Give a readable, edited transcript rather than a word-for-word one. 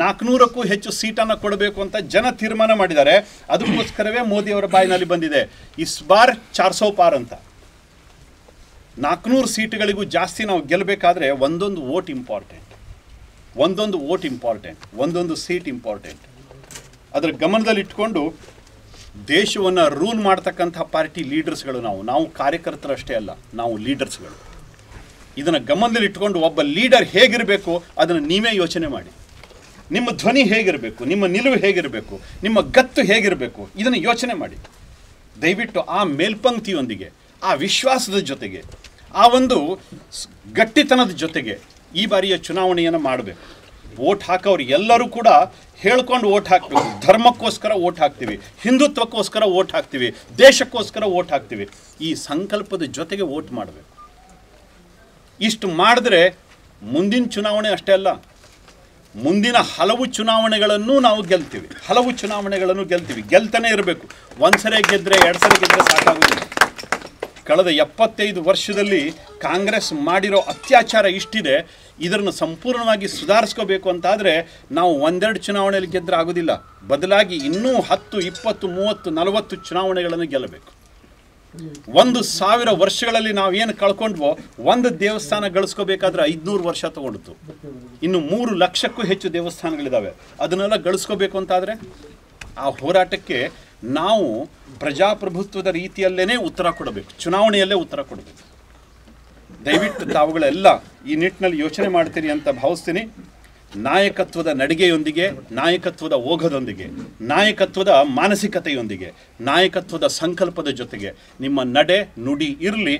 400ಕ್ಕೂ ಹೆಚ್ಚು ಸೀಟನ್ನು ಕೊಡಬೇಕು ಅಂತ ಜನ ತೀರ್ಮಾನ ಮಾಡಿದ್ದಾರೆ. ಅದಕ್ಕೋಸ್ಕರವೇ ಮೋದಿಯವರ ಬಾಯಿನಲ್ಲಿ ಬಂದಿದೆ ಇಸ್ ಬಾರ್ 400 ಪಾರ್ ಅಂತ. 400 ಸೀಟುಗಳಿಗೂ ಜಾಸ್ತಿ ನಾವು ಗೆಲ್ಲಬೇಕಾದ್ರೆ ಒಂದೊಂದು ವೋಟ್ ಇಂಪಾರ್ಟೆಂಟ್, ಒಂದೊಂದು ಸೀಟ್ ಇಂಪಾರ್ಟೆಂಟ್. ಅದರ ಗಮನದಲ್ಲಿಟ್ಕೊಂಡು ದೇಶವನ್ನು ರೂಲ್ ಮಾಡ್ತಕ್ಕಂಥ ಪಾರ್ಟಿ ಲೀಡರ್ಸ್ಗಳು ನಾವು ಕಾರ್ಯಕರ್ತರಷ್ಟೇ ಅಲ್ಲ, ನಾವು ಲೀಡರ್ಸ್ಗಳು. ಇದನ್ನು ಗಮನದಲ್ಲಿಟ್ಕೊಂಡು ಒಬ್ಬ ಲೀಡರ್ ಹೇಗಿರಬೇಕು ಅದನ್ನು ನೀವೇ ಯೋಚನೆ ಮಾಡಿ. ನಿಮ್ಮ ಧ್ವನಿ ಹೇಗಿರಬೇಕು, ನಿಮ್ಮ ನಿಲುವು ಹೇಗಿರಬೇಕು, ನಿಮ್ಮ ಗತ್ತು ಹೇಗಿರಬೇಕು, ಇದನ್ನು ಯೋಚನೆ ಮಾಡಿ. ದಯವಿಟ್ಟು ಆ ಮೇಲ್ಪಂಕ್ತಿಯೊಂದಿಗೆ, ಆ ವಿಶ್ವಾಸದ ಜೊತೆಗೆ, ಆ ಒಂದು ಗಟ್ಟಿತನದ ಜೊತೆಗೆ ಈ ಬಾರಿಯ ಚುನಾವಣೆಯನ್ನು ಮಾಡಬೇಕು. ವೋಟ್ ಹಾಕೋರು ಎಲ್ಲರೂ ಕೂಡ ಹೇಳ್ಕೊಂಡು ವೋಟ್ ಹಾಕಬೇಕು. ಧರ್ಮಕ್ಕೋಸ್ಕರ ವೋಟ್ ಹಾಕ್ತೀವಿ, ಹಿಂದುತ್ವಕ್ಕೋಸ್ಕರ ವೋಟ್ ಹಾಕ್ತೀವಿ, ದೇಶಕ್ಕೋಸ್ಕರ ವೋಟ್ ಹಾಕ್ತೀವಿ. ಈ ಸಂಕಲ್ಪದ ಜೊತೆಗೆ ವೋಟ್ ಮಾಡಬೇಕು. ಇಷ್ಟು ಮಾಡಿದ್ರೆ ಮುಂದಿನ ಚುನಾವಣೆ ಅಷ್ಟೇ ಅಲ್ಲ, ಮುಂದಿನ ಹಲವು ಚುನಾವಣೆಗಳನ್ನು ನಾವು ಗೆಲ್ತೀವಿ. ಗೆಲ್ತಾನೆ ಇರಬೇಕು. ಒಂದ್ಸರಿ ಗೆದ್ದರೆ 2 ಸರಿ ಗೆದ್ದರೆ ಸಾಕಾಗೋದಿಲ್ಲ. ಕಳೆದ 75 ವರ್ಷದಲ್ಲಿ ಕಾಂಗ್ರೆಸ್ ಮಾಡಿರೋ ಅತ್ಯಾಚಾರ ಇಷ್ಟಿದೆ. ಇದನ್ನು ಸಂಪೂರ್ಣವಾಗಿ ಸುಧಾರಿಸ್ಕೋಬೇಕು ಅಂತಾದರೆ ನಾವು 1-2 ಚುನಾವಣೆಯಲ್ಲಿ ಗೆದ್ದರೆ ಆಗೋದಿಲ್ಲ. ಬದಲಾಗಿ ಇನ್ನೂ 10, 20, 30, 40 ಚುನಾವಣೆಗಳನ್ನು ಗೆಲ್ಲಬೇಕು. 1000 ವರ್ಷಗಳಲ್ಲಿ ನಾವೇನು ಕಳ್ಕೊಂಡ್ವೋ, ಒಂದು ದೇವಸ್ಥಾನ ಗಳಿಸ್ಕೋಬೇಕಾದ್ರೆ 500 ವರ್ಷ ತಗೊಂಡಿತು. ಇನ್ನು 3 ಲಕ್ಷಕ್ಕೂ ಹೆಚ್ಚು ದೇವಸ್ಥಾನಗಳಿದ್ದಾವೆ. ಅದನ್ನೆಲ್ಲ ಗಳಿಸ್ಕೋಬೇಕು ಅಂತಾದರೆ ಆ ಹೋರಾಟಕ್ಕೆ ನಾವು ಪ್ರಜಾಪ್ರಭುತ್ವದ ರೀತಿಯಲ್ಲೇ ಉತ್ತರ ಕೊಡಬೇಕು, ಚುನಾವಣೆಯಲ್ಲೇ ಉತ್ತರ ಕೊಡಬೇಕು. ದಯವಿಟ್ಟು ತಾವುಗಳೆಲ್ಲ ಈ ನಿಟ್ಟಿನಲ್ಲಿ ಯೋಚನೆ ಮಾಡ್ತೀರಿ ಅಂತ ಭಾವಿಸ್ತೀನಿ. ನಾಯಕತ್ವದ ನಡಿಗೆಯೊಂದಿಗೆ, ನಾಯಕತ್ವದ ಓಘದೊಂದಿಗೆ, ನಾಯಕತ್ವದ ಮಾನಸಿಕತೆಯೊಂದಿಗೆ, ನಾಯಕತ್ವದ ಸಂಕಲ್ಪದ ಜೊತೆಗೆ ನಿಮ್ಮ ನಡೆ ನುಡಿ ಇರಲಿ.